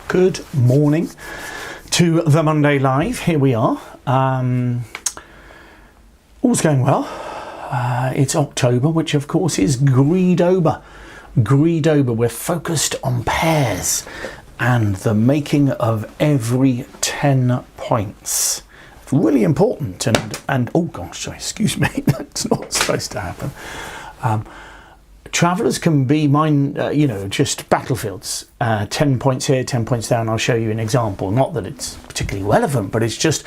Good morning to the Monday Live. Here we are. All's going well. It's October, which of course is Greedober. Greedober. We're focused on pairs and the making of every 10 points. It's really important. And oh gosh, sorry, excuse me, that's not supposed to happen. Travellers can be just battlefields. 10 points here, 10 points there, and I'll show you an example. Not that it's particularly relevant, but it's just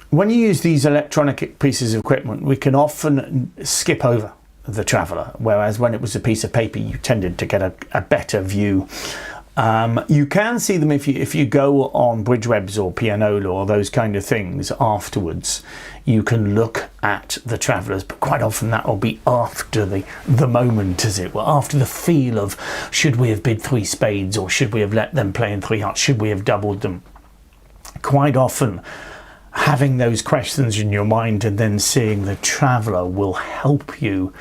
when you use these electronic pieces of equipment, we can often skip over the traveller, whereas when it was a piece of paper, you tended to get a better view. You can see them if you go on Bridgewebs or Pianola or those kind of things afterwards. You can look at the travellers, but quite often that will be after the moment, as it were, after the feel of should we have bid 3 spades or should we have let them play in 3 hearts, should we have doubled them. Quite often having those questions in your mind and then seeing the traveller will help you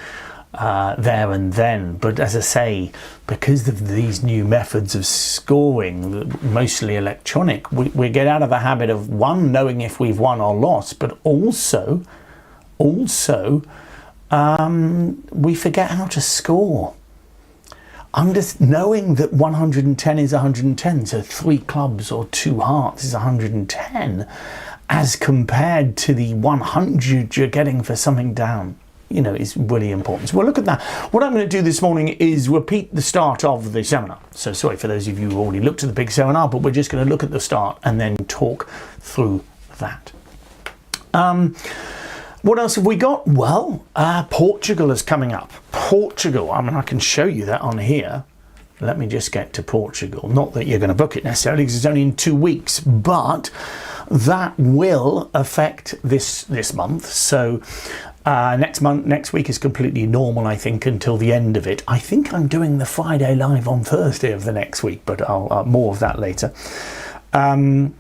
there and then. But as I say, because of these new methods of scoring, mostly electronic, we get out of the habit of knowing if we've won or lost, but also we forget how to score. Knowing that 110 is 110, so 3 clubs or 2 hearts is 110, as compared to the 100 you're getting for something down, is really important. So we'll look at that. What I'm going to do this morning is repeat the start of the seminar. So sorry for those of you who already looked at the big seminar, but we're just going to look at the start and then talk through that. What else have we got? Well, Portugal is coming up. Portugal, I can show you that on here. Let me just get to Portugal. Not that you're going to book it necessarily, because it's only in 2 weeks, but that will affect this month. So next week is completely normal, I think, until the end of it. I think I'm doing the Friday live on Thursday of the next week, but I'll more of that later. And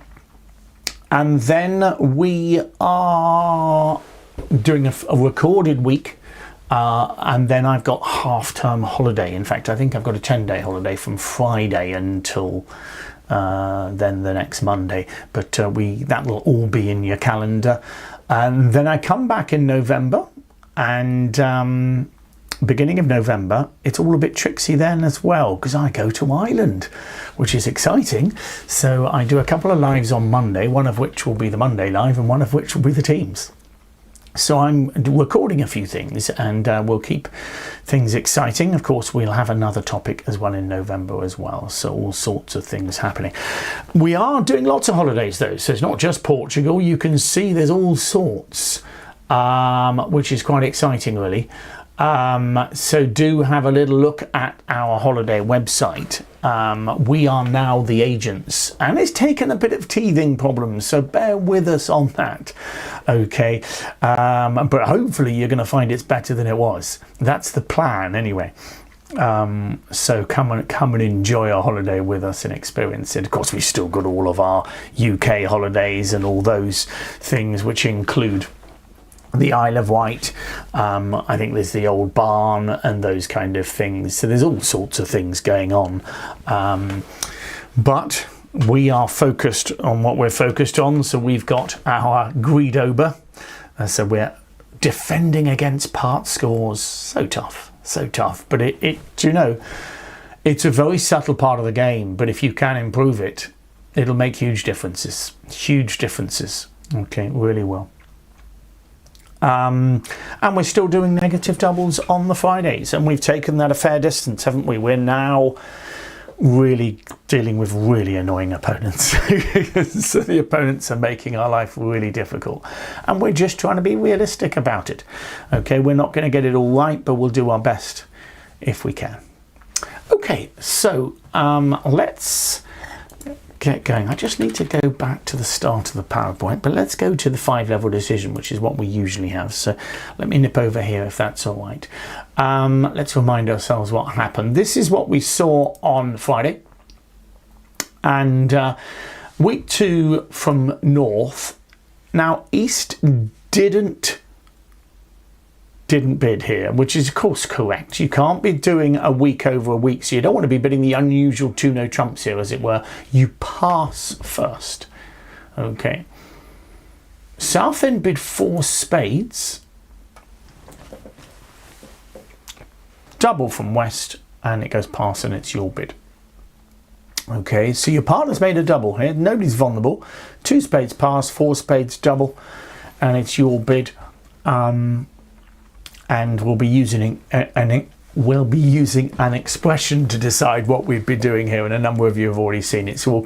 then we are doing a recorded week, and then I've got half-term holiday. In fact, I think I've got a 10-day holiday from Friday until then the next Monday, but that will all be in your calendar. And then I come back in November, and beginning of November, it's all a bit tricksy then as well, because I go to Ireland, which is exciting. So I do a couple of lives on Monday, one of which will be the Monday live and one of which will be the teams. So I'm recording a few things, and we'll keep things exciting. Of course, we'll have another topic as well in November as well. So all sorts of things happening. We are doing lots of holidays though. So it's not just Portugal. You can see there's all sorts, which is quite exciting really. So do have a little look at our holiday website. We are now the agents, and it's taken a bit of teething problems, so bear with us on that. Okay, but hopefully you're going to find it's better than it was. That's the plan anyway. So come and enjoy our holiday with us and experience it. Of course, we've still got all of our UK holidays and all those things, which include the Isle of Wight. I think there's the old barn and those kind of things. So there's all sorts of things going on. But we are focused on what we're focused on. So we've got our Greedober. So we're defending against Partscores. So tough. But it's a very subtle part of the game. But if you can improve it, it'll make huge differences. Okay, really will. And we're still doing negative doubles on the Fridays, and we've taken that a fair distance, haven't we? We're now really dealing with really annoying opponents. So the opponents are making our life really difficult, and we're just trying to be realistic about it. Okay, we're not going to get it all right, but we'll do our best if we can. Okay, so let's get going. I just need to go back to the start of the PowerPoint, but let's go to the 5-level decision, which is what we usually have. So let me nip over here if that's all right. Let's remind ourselves what happened. This is what we saw on Friday, and week 2 from North. Now East didn't didn't bid here, which is of course correct. You can't be doing a week over a week, so you don't want to be bidding the unusual two no trumps here, as it were. You pass first. Okay. Southend bid 4 spades. Double from West, and it goes past, and it's your bid. Okay, so your partner's made a double here. Nobody's vulnerable. 2 spades pass, 4 spades double, and it's your bid. And we'll be using an expression to decide what we'd be doing here, and a number of you have already seen it. So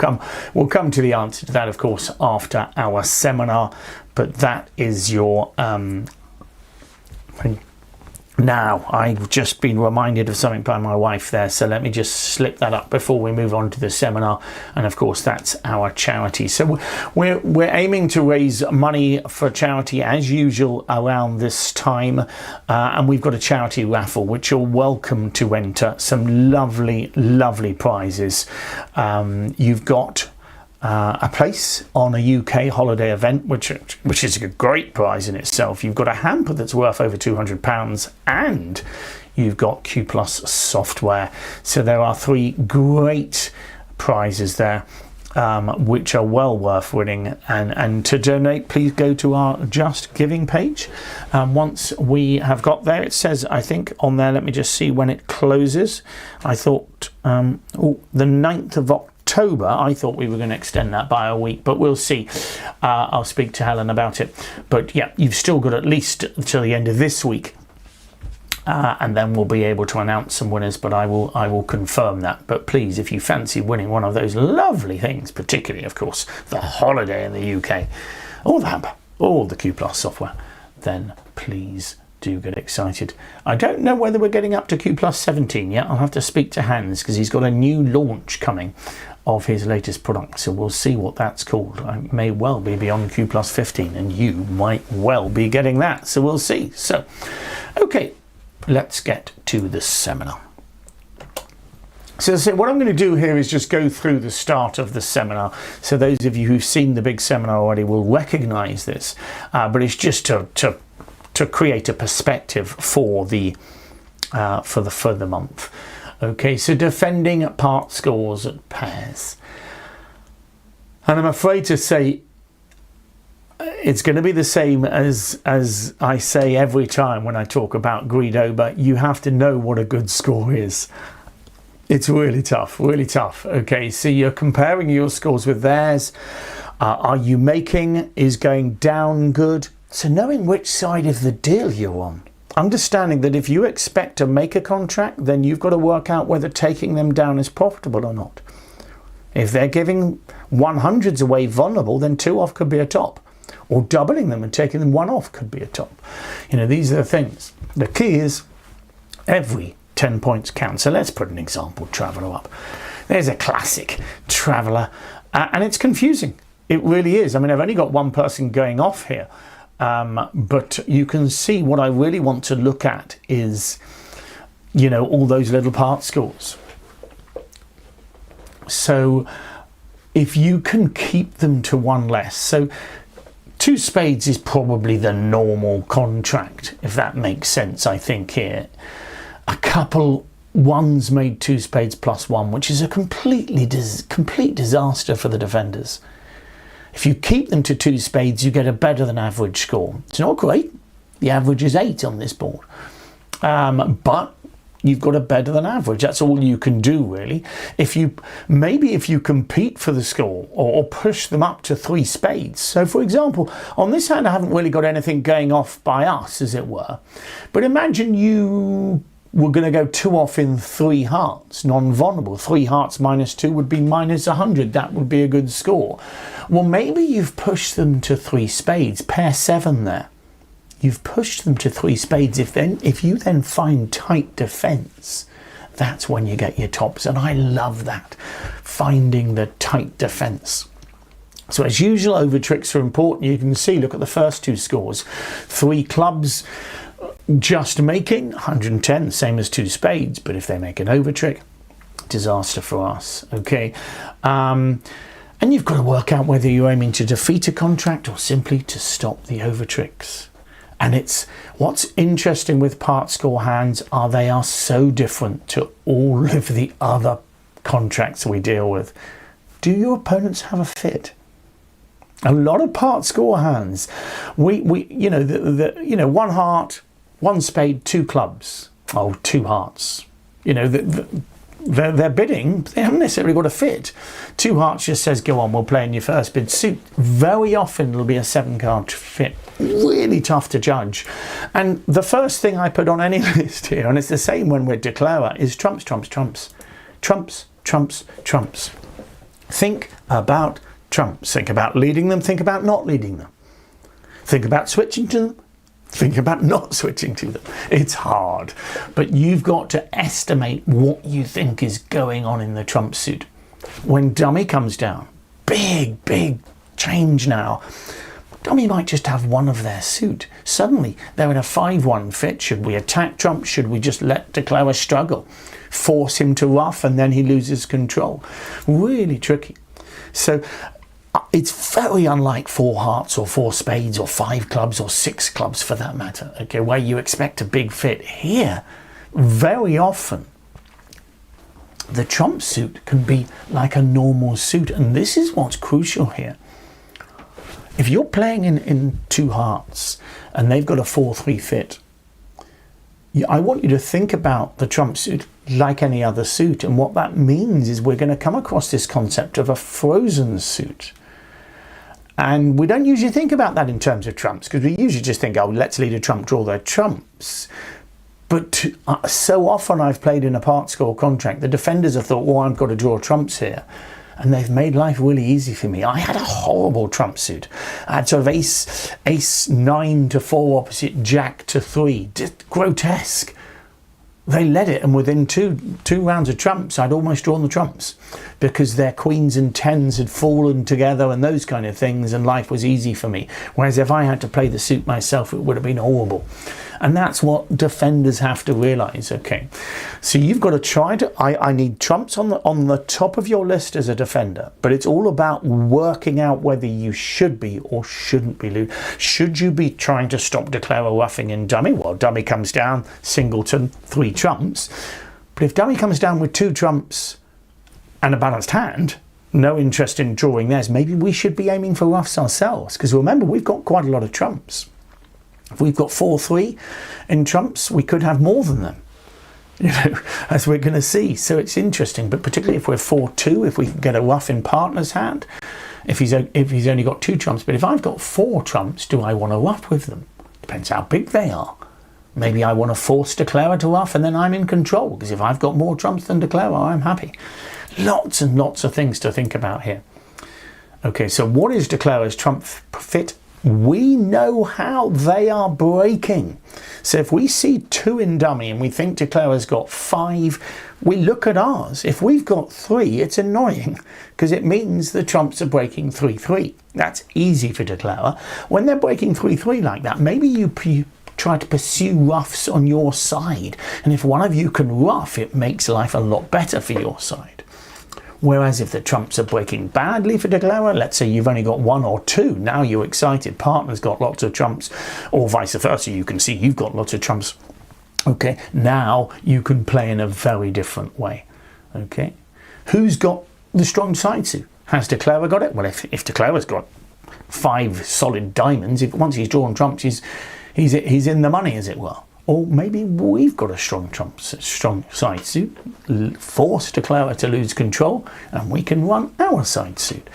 we'll come to the answer to that, of course, after our seminar. But that is your Now, I've just been reminded of something by my wife there, so let me just slip that up before we move on to the seminar. And of course, that's our charity. So we're aiming to raise money for charity as usual around this time, and we've got a charity raffle which you're welcome to enter. Some lovely prizes. You've got a place on a UK holiday event, which is a great prize in itself. You've got a hamper that's worth over £200, and you've got Q+ software. So there are 3 great prizes there, which are well worth winning. And to donate, please go to our Just Giving page. Once we have got there, it says, I think on there, let me just see when it closes. I thought the 9th of October. I thought we were going to extend that by a week, but we'll see. I'll speak to Helen about it. But yeah, you've still got at least till the end of this week, and then we'll be able to announce some winners. But I will confirm that. But please, if you fancy winning one of those lovely things, particularly, of course, the holiday in the UK, or the hamper, or the Q+ software, then please do get excited. I don't know whether we're getting up to Q+ 17 yet. I'll have to speak to Hans, because he's got a new launch coming of his latest product, so we'll see what that's called. I may well be beyond Q+ 15, and you might well be getting that, so we'll see. So okay, let's get to the seminar. So what I'm going to do here is just go through the start of the seminar. So those of you who've seen the big seminar already will recognize this, but it's just to create a perspective for the month. Okay, so defending part scores at pairs, and I'm afraid to say it's going to be the same as I say every time when I talk about Guido, but you have to know what a good score is. It's really tough, really tough. Okay, so you're comparing your scores with theirs. Are you making is going down good? So knowing which side of the deal you're on. Understanding that if you expect to make a contract, then you've got to work out whether taking them down is profitable or not. If they're giving 100s away vulnerable, then 2 off could be a top. Or doubling them and taking them 1 off could be a top. You know, these are the things. The key is every 10 points count. So let's put an example Traveller up. There's a classic Traveller, and it's confusing. It really is. I mean, I've only got one person going off here. But you can see what I really want to look at is, you know, all those little part scores. So if you can keep them to 1 less, so 2 spades is probably the normal contract, if that makes sense, I think here. A couple 1s made 2 spades plus 1, which is a complete disaster for the defenders. If you keep them to 2 spades, you get a better than average score. It's not great. The average is 8 on this board. But you've got a better than average. That's all you can do, really. If you compete for the score or push them up to 3 spades. So, for example, on this hand, I haven't really got anything going off by us, as it were. But imagine you were going to go 2 off in 3 hearts, non-vulnerable. 3 hearts minus 2 would be minus 100. That would be a good score. Well, maybe you've pushed them to 3 spades, pair 7 there. You've pushed them to 3 spades. If you then find tight defence, that's when you get your tops. And I love that, finding the tight defence. So as usual, over tricks are important. You can see, look at the first 2 scores. 3 clubs, just making 110, same as 2 spades, but if they make an over trick, disaster for us. Okay, and you've got to work out whether you're aiming to defeat a contract or simply to stop the over tricks. And it's what's interesting with part score hands are they are so different to all of the other contracts we deal with. Do your opponents have a fit? A lot of part score hands, we you know, one heart, one spade, two clubs, oh, two hearts. You know, they're bidding, they haven't necessarily got a fit. Two hearts just says, go on, we'll play in your first bid suit. Very often it'll be a 7-card fit. Really tough to judge. And the first thing I put on any list here, and it's the same when we're declarer, is trumps, trumps, trumps. Trumps, trumps, trumps. Think about trumps. Think about leading them, think about not leading them. Think about switching to them. Think about not switching to them. It's hard, but you've got to estimate what you think is going on in the trump suit. When dummy comes down, big change now. Dummy might just have one of their suit. Suddenly they're in a 5-1 fit. Should we attack trump? Should we just let declarer struggle? Force him to rough and then he loses control. Really tricky. So it's very unlike 4 hearts or 4 spades or 5 clubs or 6 clubs for that matter, okay, where you expect a big fit. Here, very often, the trump suit can be like a normal suit, and this is what's crucial here. If you're playing in 2 hearts and they've got a 4-3 fit, I want you to think about the trump suit like any other suit, and what that means is we're going to come across this concept of a frozen suit. And we don't usually think about that in terms of trumps, because we usually just think, oh, let's lead a trump, draw their trumps. But so often I've played in a part score contract, the defenders have thought, well, I've got to draw trumps here. And they've made life really easy for me. I had a horrible trump suit. I had sort of ace 9 to 4 opposite jack to 3. Just grotesque. They led it, and within two rounds of trumps, I'd almost drawn the trumps because their queens and tens had fallen together and those kind of things, and life was easy for me. Whereas if I had to play the suit myself, it would have been horrible. And that's what defenders have to realize. Okay, so you've got to try to, I need trumps on the top of your list as a defender, but it's all about working out whether you should be or shouldn't be. Should you be trying to stop declarer roughing in dummy? Well, dummy comes down, singleton, 3 trumps. But if dummy comes down with 2 trumps and a balanced hand, no interest in drawing theirs, maybe we should be aiming for roughs ourselves, because remember, we've got quite a lot of trumps. If we've got 4-3 in trumps, we could have more than them, you know, as we're going to see. So it's interesting, but particularly if we're 4-2, if we can get a rough in partner's hand, if he's only got 2 trumps. But if I've got 4 trumps, do I want to rough with them? Depends how big they are. Maybe I want to force declarer to rough, and then I'm in control, because if I've got more trumps than declarer, I'm happy. Lots and lots of things to think about here. Okay, so what is declarer's trump fit? We know how they are breaking. So if we see 2 in dummy and we think declarer's got 5, we look at ours. If we've got 3, it's annoying, because it means the trumps are breaking 3-3. That's easy for declarer. When they're breaking 3-3 like that, maybe you try to pursue roughs on your side. And if one of you can rough, it makes life a lot better for your side. Whereas if the trumps are breaking badly for declarer, let's say you've only got 1 or 2, now you're excited, partner's got lots of trumps, or vice versa, you can see you've got lots of trumps. Okay, now you can play in a very different way. Okay, who's got the strong side suit? Has declarer got it? Well, if declarer's got 5 solid diamonds, once he's drawn trumps, he's in the money, as it were. Or maybe we've got a strong side suit, force declarer to lose control, and we can run our side suit.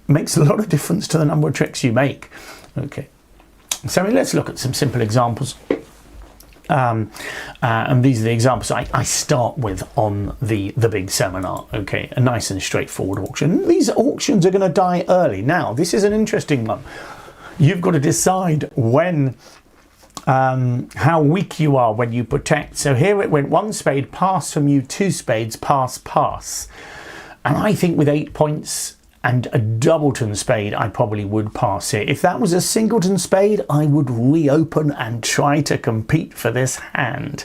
Makes a lot of difference to the number of tricks you make. Okay, so let's look at some simple examples. And these are the examples I start with on the big seminar. Okay, a nice and straightforward auction. These auctions are going to die early. Now, this is an interesting one. You've got to decide when how weak you are when you protect. So here it went 1 spade, pass from you, 2 spades, pass, pass. And I think with 8 points and a doubleton spade, I probably would pass it. If that was a singleton spade, I would reopen and try to compete for this hand.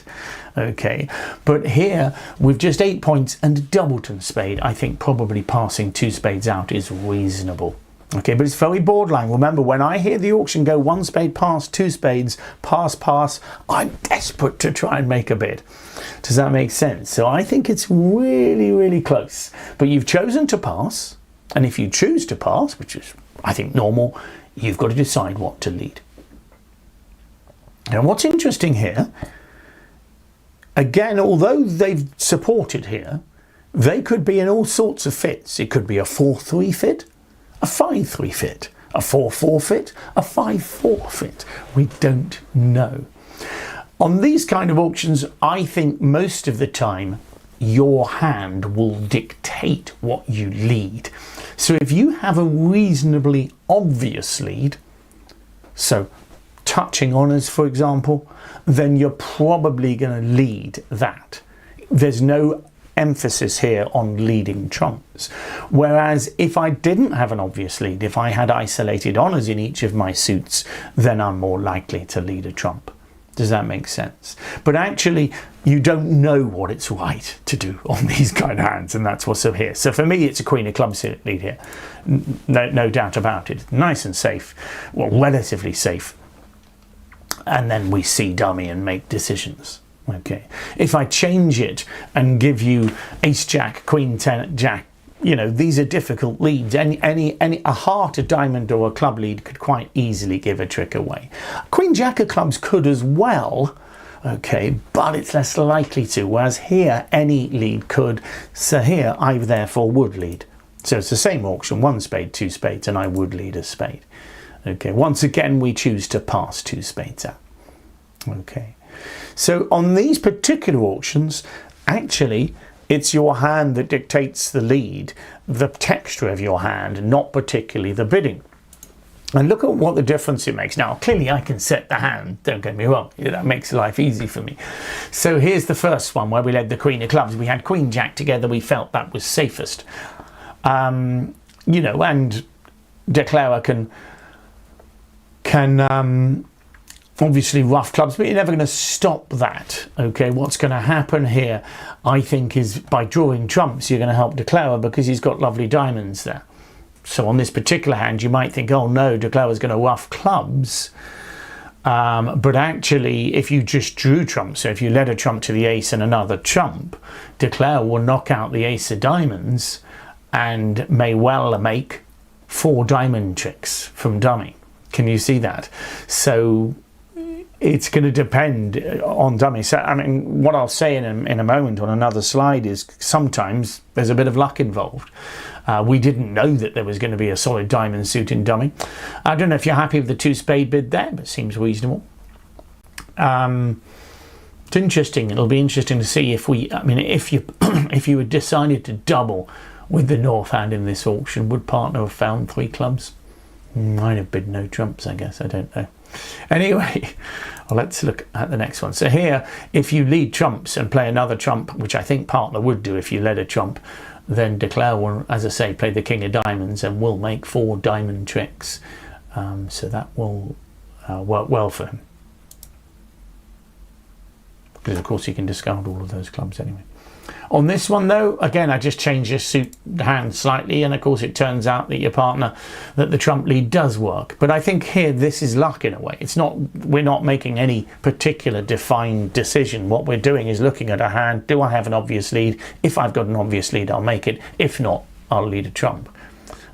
Okay, but here with just 8 points and a doubleton spade, I think probably passing 2 spades out is reasonable. Okay, but it's very borderline. Remember, when I hear the auction go 1 spade pass, 2 spades, pass, pass, I'm desperate to try and make a bid. Does that make sense? So I think it's really, really close. But you've chosen to pass, and if you choose to pass, which is, I think, normal, you've got to decide what to lead. Now, what's interesting here, again, although they've supported here, they could be in all sorts of fits. It could be a 4-3 fit, a 5-3 fit, a 4-4 fit, a 5-4 fit. We don't know. On these kind of auctions, I think most of the time your hand will dictate what you lead. So if you have a reasonably obvious lead, so touching honours, for example, then you're probably going to lead that. There's no emphasis here on leading trumps. Whereas if I didn't have an obvious lead, if I had isolated honours in each of my suits, then I'm more likely to lead a trump. Does that make sense? But actually, you don't know what it's right to do on these kind of hands, and that's what's up here. So for me, it's a queen of clubs lead here. No doubt about it. Nice and safe. Well, relatively safe. And then we see dummy and make decisions. Okay. If I change it and give you ace jack, queen 10 jack, you know, these are difficult leads. A heart, a diamond or a club lead could quite easily give a trick away. Queen jack of clubs could as well, okay, but it's less likely to, whereas here any lead could. So here I therefore would lead. So it's the same auction, 1 spade, 2 spades, and I would lead a spade. Okay, once again we choose to pass 2 spades out. Okay, so on these particular auctions, actually it's your hand that dictates the lead, the texture of your hand, not particularly the bidding. And look at what the difference it makes. Now, clearly I can set the hand, don't get me wrong, that makes life easy for me. So here's the first one where we led the queen of clubs. We had queen jack together, we felt that was safest. You know, and declarer can obviously rough clubs, but you're never going to stop that. Okay, what's going to happen here, I think, is by drawing trumps, you're going to help declarer because he's got lovely diamonds there. So on this particular hand, you might think, oh no, declarer's going to rough clubs. But actually, if you just drew trumps, so if you led a trump to the ace and another trump, declarer will knock out the ace of diamonds and may well make 4 diamond tricks from dummy. Can you see that? So it's going to depend on dummy. So, I mean, what I'll say in a moment on another slide is sometimes there's a bit of luck involved. We didn't know that there was going to be a solid diamond suit in dummy. I don't know if you're happy with the 2 spade bid there, but it seems reasonable. It's interesting. It'll be interesting to see if if you had decided to double with the north hand in this auction, would partner have found 3 clubs? Might have bid no trumps, I guess. I don't know. Anyway, well, let's look at the next one. So here, if you lead trumps and play another trump, which I think partner would do if you led a trump, then declare will, as I say, play the king of diamonds and will make 4 diamond tricks. So that will work well for him. Because of course he can discard all of those clubs anyway. On this one though, again, I just changed your suit hand slightly, and of course it turns out that your partner, that the trump lead does work. But I think here this is luck in a way. It's not, we're not making any particular defined decision. What we're doing is looking at a hand. Do I have an obvious lead? If I've got an obvious lead, I'll make it. If not, I'll lead a trump.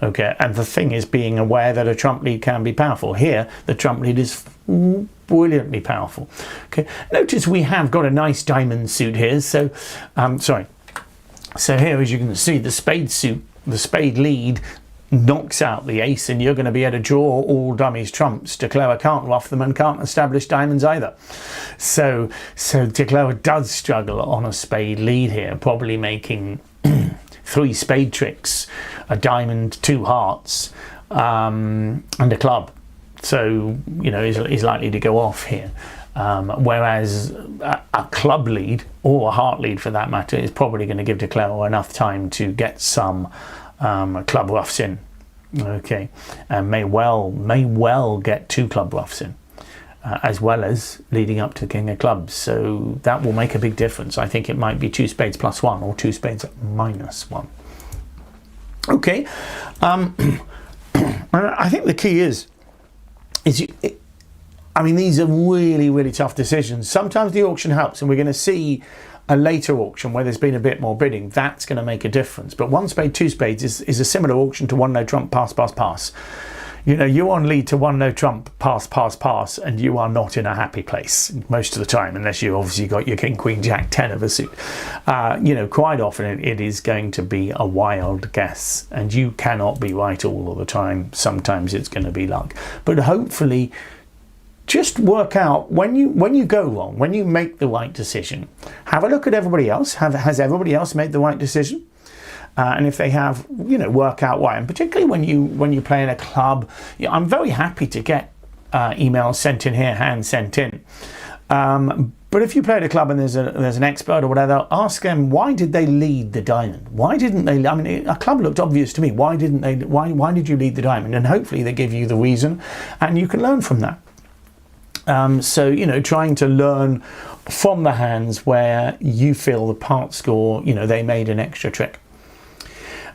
Okay, and the thing is being aware that a trump lead can be powerful. Here, the trump lead is brilliantly powerful. Okay, notice we have got a nice diamond suit here. So, So here, as you can see, the spade suit, the spade lead knocks out the ace, and you're going to be able to draw all dummies trumps. Declarer can't rough them and can't establish diamonds either. So declarer does struggle on a spade lead here, probably making 3 spade tricks, a diamond, 2 hearts, and a club. So, you know, he's likely to go off here. Whereas a club lead, or a heart lead for that matter, is probably going to give declarer enough time to get some club roughs in. Okay, and may well get 2 club roughs in, as well as leading up to king of clubs. So that will make a big difference. I think it might be 2 spades plus 1 or 2 spades minus 1. Okay. I think the key is I mean, these are really, really tough decisions. Sometimes the auction helps, and we're going to see a later auction where there's been a bit more bidding. That's going to make a difference. But one spade, two spades is a similar auction to one no trump, pass, pass, pass. You know, you're on lead to one no trump, pass, pass, pass, and you are not in a happy place most of the time, unless you obviously got your king, queen, jack, 10 of a suit. You know, quite often it is going to be a wild guess, and you cannot be right all of the time. Sometimes it's going to be luck. But hopefully, just work out when you go wrong, when you make the right decision, have a look at everybody else. Has everybody else made the right decision? And if they have, you know, work out why. And particularly when you play in a club, you know, I'm very happy to get emails sent in here, hands sent in. But if you play at a club and there's an expert or whatever, ask them, why did they lead the diamond? Why didn't they? I mean, a club looked obvious to me. Why didn't they? Why did you lead the diamond? And hopefully they give you the reason, and you can learn from that. So, you know, trying to learn from the hands where you feel the part score, you know, they made an extra trick.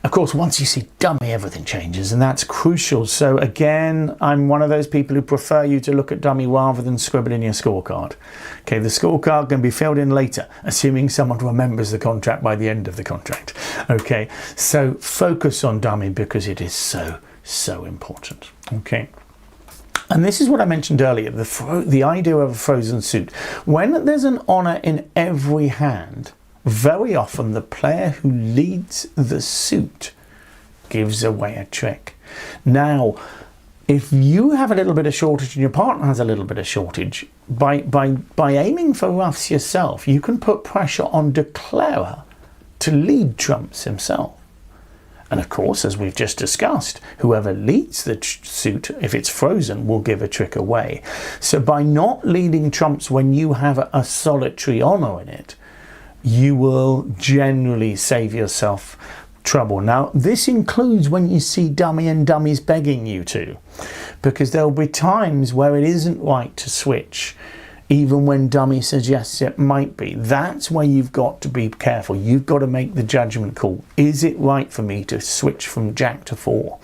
Of course, once you see dummy, everything changes, and that's crucial. So again, I'm one of those people who prefer you to look at dummy rather than scribble in your scorecard. Okay, the scorecard can be filled in later, assuming someone remembers the contract by the end of the contract. Okay, so focus on dummy because it is so important. Okay. And this is what I mentioned earlier, the idea of a frozen suit. When there's an honor in every hand, very often the player who leads the suit gives away a trick. Now, if you have a little bit of shortage and your partner has a little bit of shortage, by aiming for roughs yourself, you can put pressure on declarer to lead trumps himself. And of course, as we've just discussed, whoever leads the suit, if it's frozen, will give a trick away. So by not leading trumps when you have a solitary honor in it, you will generally save yourself trouble. Now, this includes when you see dummy and dummies begging you to, because there'll be times where it isn't right to switch, even when dummy suggests it might be. That's where you've got to be careful. You've got to make the judgment call. Is it right for me to switch from jack to 4?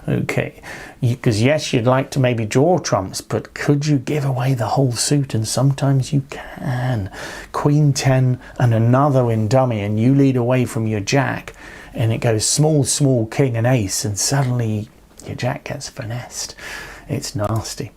Okay, because yes, you'd like to maybe draw trumps, but could you give away the whole suit? And sometimes you can. Queen 10 and another in dummy, and you lead away from your jack, and it goes small, small, king and ace, and suddenly your jack gets finessed. It's nasty.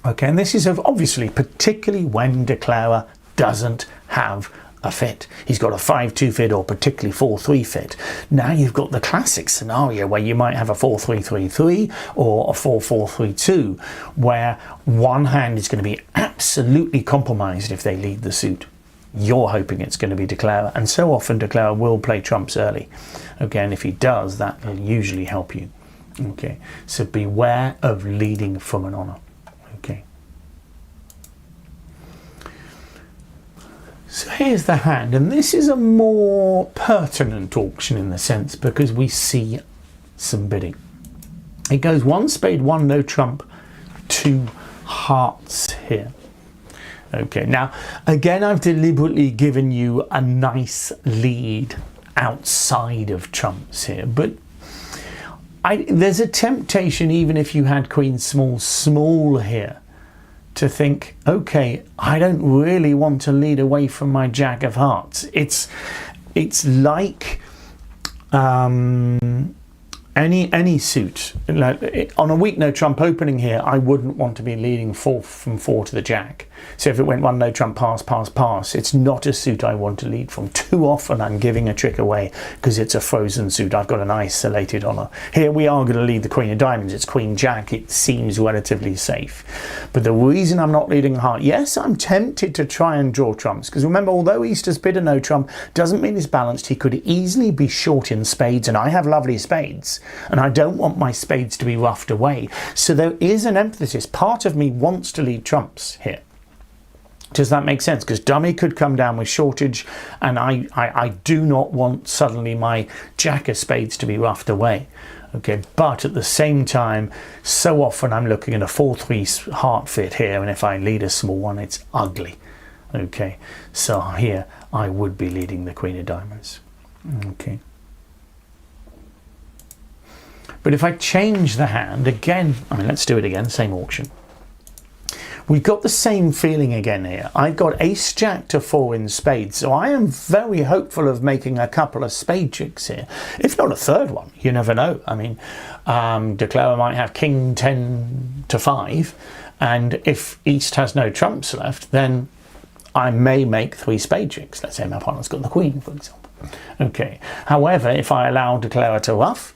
Okay, and this is obviously particularly when declarer doesn't have a fit. He's got a 5-2 fit or particularly 4-3 fit. Now you've got the classic scenario where you might have a 4-3-3-3 or a 4-4-3-2, where one hand is going to be absolutely compromised if they lead the suit. You're hoping it's going to be declarer, and so often declarer will play trumps early. Okay, and if he does, that will usually help you. Okay, so beware of leading from an honor. Okay. So here's the hand, and this is a more pertinent auction in the sense because we see some bidding. It goes 1 spade, 1 no trump, 2 hearts here. Okay, now again I've deliberately given you a nice lead outside of trumps here, but there's a temptation, even if you had queen small, small here, to think, okay, I don't really want to lead away from my jack of hearts. It's like any suit. Like, on a weak no trump opening here, I wouldn't want to be leading from 4 to the jack. So if it went 1 no trump, pass, pass, pass, it's not a suit I want to lead from. Too often I'm giving a trick away because it's a frozen suit. I've got an isolated honor. Here we are going to lead the queen of diamonds. It's queen jack. It seems relatively safe. But the reason I'm not leading a heart, yes, I'm tempted to try and draw trumps, because remember, although Easter's bid a no trump doesn't mean he's balanced. He could easily be short in spades, and I have lovely spades, and I don't want my spades to be roughed away. So there is an emphasis. Part of me wants to lead trumps here. Does that make sense? Because dummy could come down with shortage, and I do not want suddenly my jack of spades to be roughed away. Okay, but at the same time, so often I'm looking at a 4-3 heart fit here, and if I lead a small one, it's ugly. Okay, so here I would be leading the queen of diamonds. Okay. But if I change the hand again, I mean, let's do it again, same auction. We've got the same feeling again here. I've got ace jack to 4 in spades, so I am very hopeful of making a couple of spade tricks here, if not a third one. You never know. I mean, declare might have king 10 to 5, and if East has no trumps left, then I may make 3 spade tricks. Let's say my partner's got the queen, for example. Okay. However, if I allow declare to ruff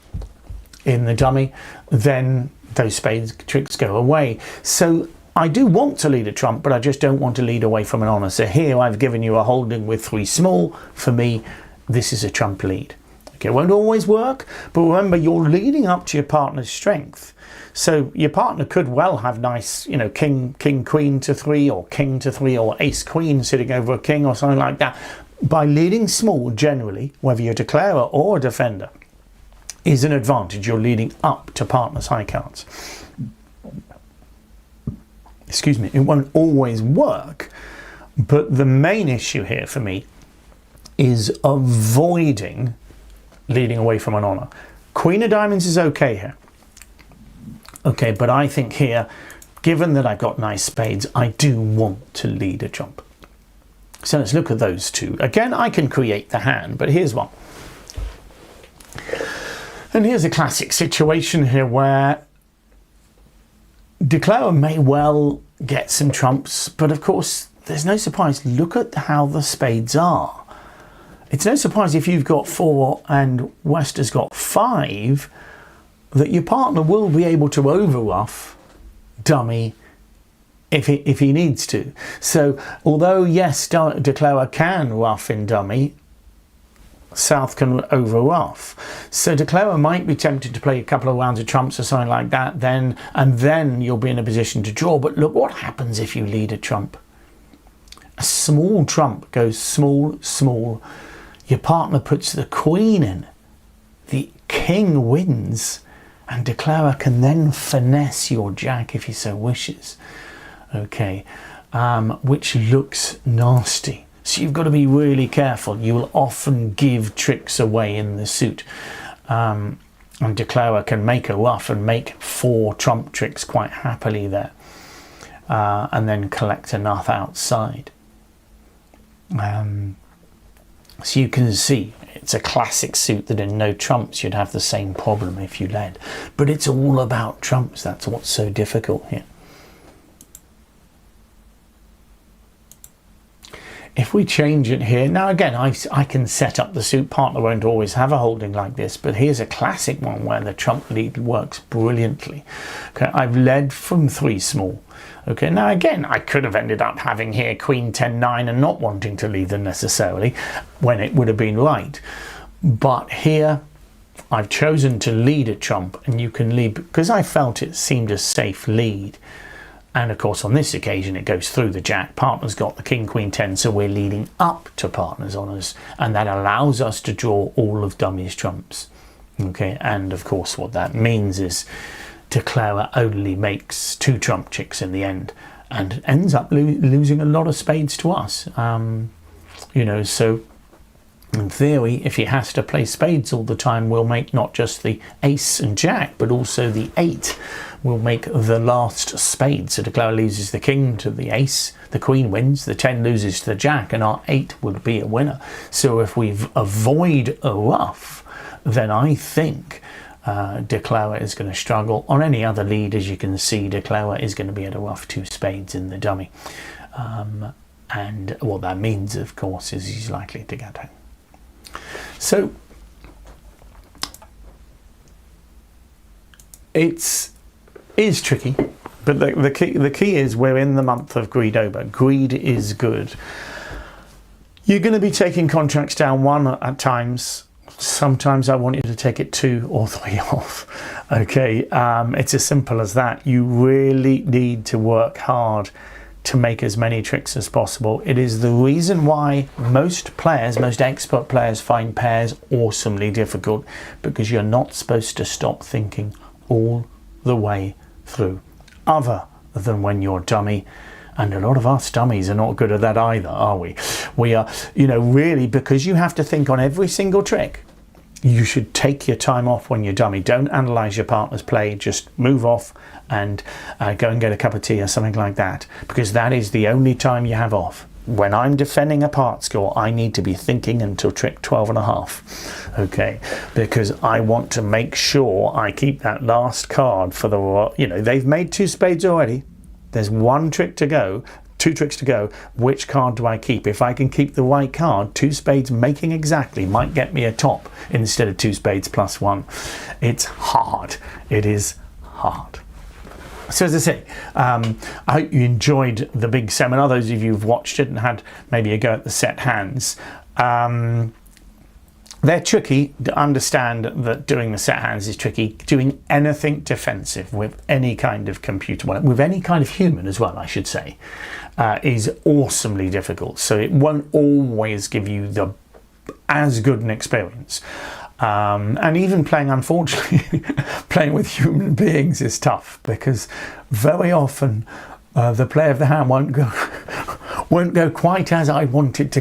in the dummy, then those spade tricks go away. So I do want to lead a trump, but I just don't want to lead away from an honour. So here I've given you a holding with 3 small. For me, this is a trump lead. Okay, it won't always work, but remember, you're leading up to your partner's strength. So your partner could well have nice, you know, king, queen to 3, or king to 3, or ace, queen sitting over a king or something like that. By leading small, generally, whether you're a declarer or a defender, is an advantage. You're leading up to partner's high cards. Excuse me, it won't always work, but the main issue here for me is avoiding leading away from an honour. Queen of diamonds is okay here. Okay, but I think here, given that I've got nice spades, I do want to lead a trump. So let's look at those two. Again, I can create the hand, but here's one. And here's a classic situation here where declarer may well get some trumps, but of course there's no surprise. Look at how the spades are. It's no surprise if you've got 4 and West has got 5 that your partner will be able to overruff dummy if he needs to. So although yes, declarer can ruff in dummy, South can overruff. So declarer might be tempted to play a couple of rounds of trumps or something like that, and then you'll be in a position to draw. But look what happens if you lead a trump. A small trump goes small, small. Your partner puts the queen in. The king wins, and declarer can then finesse your jack if he so wishes. Okay, which looks nasty. So you've got to be really careful. You will often give tricks away in the suit. And declarer can make a ruff and make 4 trump tricks quite happily there. And then collect enough outside. So you can see it's a classic suit that in no trumps you'd have the same problem if you led. But it's all about trumps. That's what's so difficult here. If we change it here, now again, I can set up the suit. Partner won't always have a holding like this, but here's a classic one where the trump lead works brilliantly. Okay, I've led from 3 small. Okay, now again, I could have ended up having here queen 10-9 and not wanting to lead them necessarily when it would have been right. But here, I've chosen to lead a trump, and you can lead because I felt it seemed a safe lead. And of course, on this occasion, it goes through the jack. Partner's got the king, queen 10, so we're leading up to partner's honours, and that allows us to draw all of dummy's trumps. Okay, and of course, what that means is declarer only makes 2 trump tricks in the end, and ends up losing a lot of spades to us. You know, so in theory, if he has to play spades all the time, we'll make not just the ace and jack, but also the 8. We'll make the last spade. So declarer loses the king to the ace, the queen wins, the 10 loses to the jack, and our 8 would be a winner. So if we avoid a ruff, then I think declarer is going to struggle. On any other lead, as you can see, declarer is going to be at a ruff 2 spades in the dummy. And what that means, of course, is he's likely to get home. So it is tricky, but the key is we're in the month of greed over. Greed is good. You're going to be taking contracts down 1 at times. Sometimes I want you to take it 2 or 3 off. Okay, it's as simple as that. You really need to work hard to make as many tricks as possible. It is the reason why most players, most expert players, find pairs awesomely difficult, because you're not supposed to stop thinking all the way through, other than when you're dummy. And a lot of us dummies are not good at that either, are we? We are, you know, really, because you have to think on every single trick. you should take your time off when you're dummy. Don't analyse your partner's play, just move off and go and get a cup of tea or something like that, because that is the only time you have off. When I'm defending a part score, I need to be thinking until trick 12 and a half, okay, because I want to make sure I keep that last card for the, you know, they've made 2 spades already. There's 1 trick to go, 2 tricks to go. Which card do I keep? If I can keep the right card, 2 spades making exactly might get me a top instead of 2 spades plus 1. It's hard. It is hard. So as I say, I hope you enjoyed the big seminar, those of you who've watched it and had maybe a go at the set hands. They're tricky. To understand that doing the set hands is tricky. Doing anything defensive with any kind of computer, well, with any kind of human as well, I should say, is awesomely difficult. So it won't always give you as good an experience. And even playing, unfortunately, playing with human beings is tough, because very often the play of the hand won't go quite as I want it to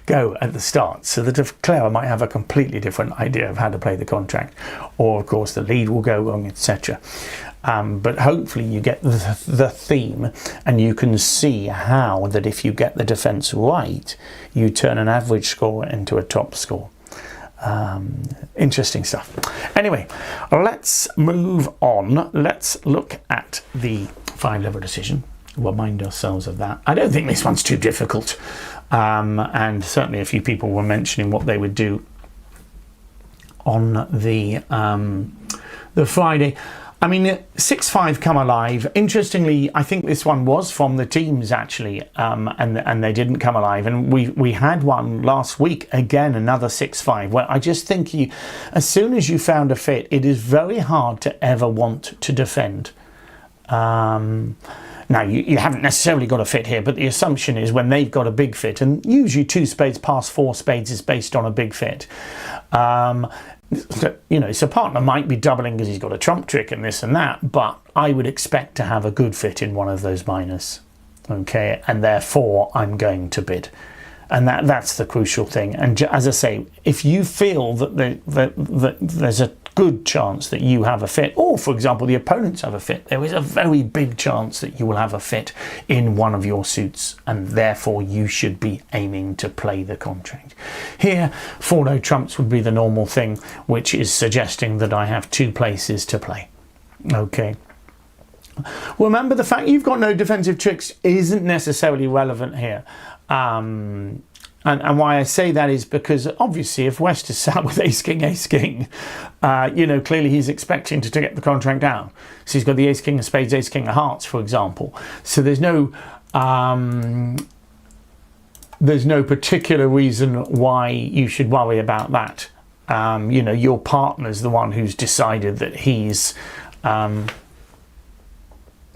go at the start. So the declarer might have a completely different idea of how to play the contract, or of course the lead will go wrong, etc. But hopefully you get the theme, and you can see how that if you get the defense right, you turn an average score into a top score. Interesting stuff. Anyway, let's move on. Let's look at the 5-level decision. Remind ourselves of that. I don't think this one's too difficult, and certainly a few people were mentioning what they would do on the Friday. I mean, 6-5 come alive. Interestingly, I think this one was from the teams actually, and they didn't come alive. And we had one last week, again, another 6-5, where I just think as soon as you found a fit, it is very hard to ever want to defend. Now, you haven't necessarily got a fit here, but the assumption is when they've got a big fit, and usually 2 spades past 4 spades is based on a big fit. So, you know, so partner might be doubling because he's got a trump trick and this and that, but I would expect to have a good fit in one of those minors, okay, and therefore I'm going to bid, and that's the crucial thing. And as I say, if you feel that there's a good chance that you have a fit, or for example the opponents have a fit, there is a very big chance that you will have a fit in one of your suits, and therefore you should be aiming to play the contract. Here 4-no trumps would be the normal thing, which is suggesting that I have 2 places to play. Okay, remember, the fact you've got no defensive tricks isn't necessarily relevant here. And why I say that is because obviously if West is sat with ace king, you know, clearly he's expecting to get the contract down. So he's got the ace king of spades, ace king of hearts, for example. So there's no particular reason why you should worry about that. You know, your partner's the one who's decided that he's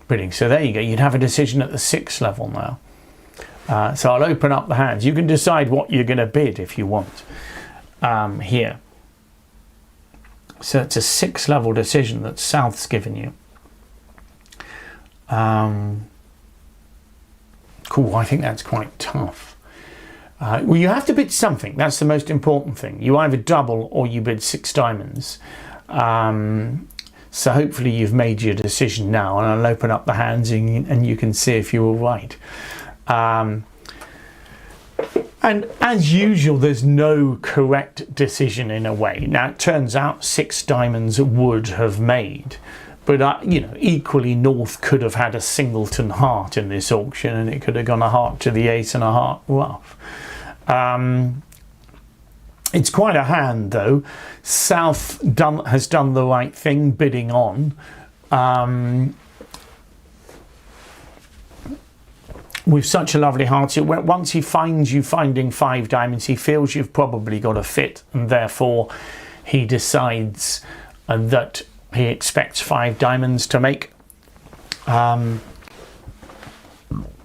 bidding. So there you go. You'd have a decision at the 6th level now. So I'll open up the hands. You can decide what you're going to bid if you want here. So it's a 6th level decision that South's given you. Cool, I think that's quite tough. Well, you have to bid something. That's the most important thing. You either double or you bid 6 diamonds. So hopefully you've made your decision now, and I'll open up the hands and you can see if you were right. And as usual, there's no correct decision in a way. Now, it turns out 6 diamonds would have made, but you know, equally North could have had a singleton heart in this auction, and it could have gone a heart to the ace and a heart rough. It's quite a hand though. South has done the right thing, bidding on. With such a lovely heart, once he finds you finding 5 diamonds, he feels you've probably got a fit, and therefore he decides that he expects 5 diamonds to make. And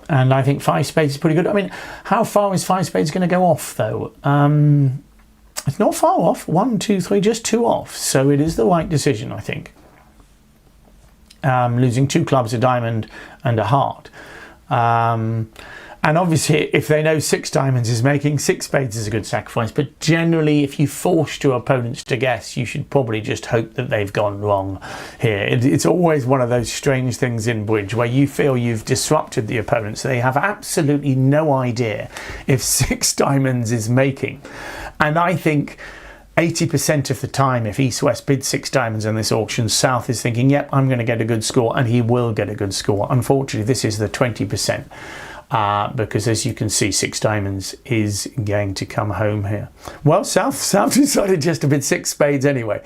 I think 5 spades is pretty good. I mean, how far is 5 spades going to go off though? It's not far off. 1, 2, 3, just 2 off. So it is the right decision, I think. Losing 2 clubs, a diamond and a heart. And And obviously, if they know 6 diamonds is making, 6 spades is a good sacrifice. But generally, if you force your opponents to guess, you should probably just hope that they've gone wrong here. It's always one of those strange things in bridge where you feel you've disrupted the opponent, so they have absolutely no idea if 6 diamonds is making. And I think 80% of the time, if East-West bids 6 diamonds in this auction, South is thinking, yep, I'm going to get a good score, and he will get a good score. Unfortunately, this is the 20%. Because as you can see, 6 diamonds is going to come home here. Well, South decided just to bid 6 spades anyway.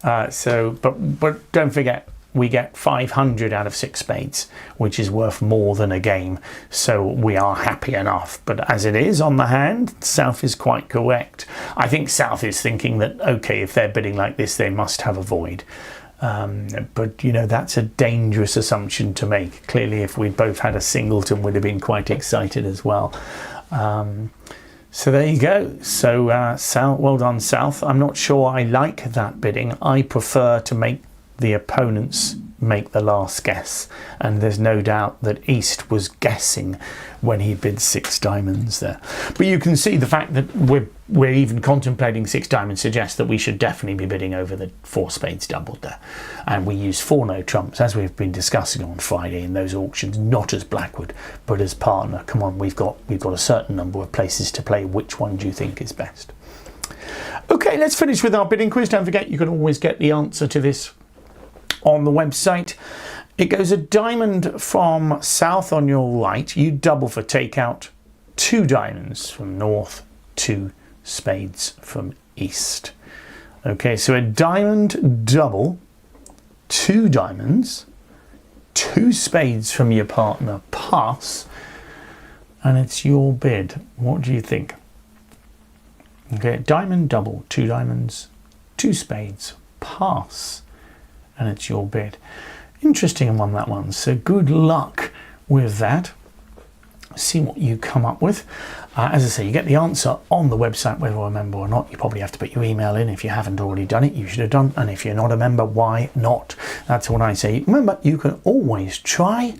But don't forget, we get 500 out of 6 spades, which is worth more than a game. So we are happy enough. But as it is on the hand, South is quite correct. I think South is thinking that, okay, if they're bidding like this, they must have a void. But you know, that's a dangerous assumption to make. Clearly, if we'd both had a singleton, we'd have been quite excited as well. So there you go. So South, well done, South. I'm not sure I like that bidding. I prefer to make the opponents make the last guess, and there's no doubt that East was guessing when he bid 6 diamonds there. But you can see the fact that we're even contemplating 6 diamonds suggests that we should definitely be bidding over the 4 spades doubled there. And we use 4 no trumps, as we've been discussing on Friday in those auctions, not as Blackwood but as partner. Come on, we've got a certain number of places to play. Which one do you think is best? Okay, let's finish with our bidding quiz. Don't forget, you can always get the answer to this on the website. It goes a diamond from South on your right, you double for takeout, 2 diamonds from North, 2 spades from East. Okay, so a diamond double, 2 diamonds, 2 spades from your partner, pass, and it's your bid. What do you think? Okay, diamond double, 2 diamonds, 2 spades, pass, and it's your bid. Interesting on that one, so good luck with that. See what you come up with. As I say, you get the answer on the website whether you're a member or not. You probably have to put your email in. If you haven't already done it, you should have done, and if you're not a member, why not? That's what I say. Remember, you can always try,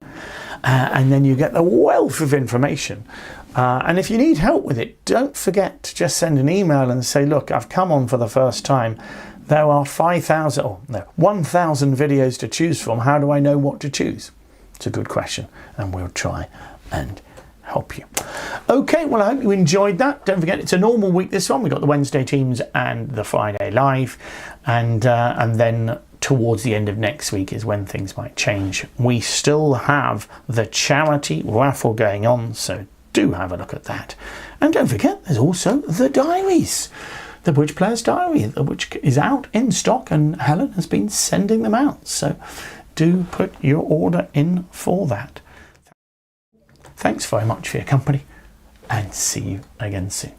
and then you get the wealth of information. And if you need help with it, don't forget to just send an email and say, look, I've come on for the first time. There are 1,000 videos to choose from. How do I know what to choose? It's a good question, and we'll try and help you. Okay, well, I hope you enjoyed that. Don't forget, it's a normal week, this one. We've got the Wednesday teams and the Friday live, and then towards the end of next week is when things might change. We still have the charity raffle going on, so do have a look at that. And don't forget, there's also the diaries. The Bridge Player's Diary, which is out in stock, and Helen has been sending them out. So do put your order in for that. Thanks very much for your company, and see you again soon.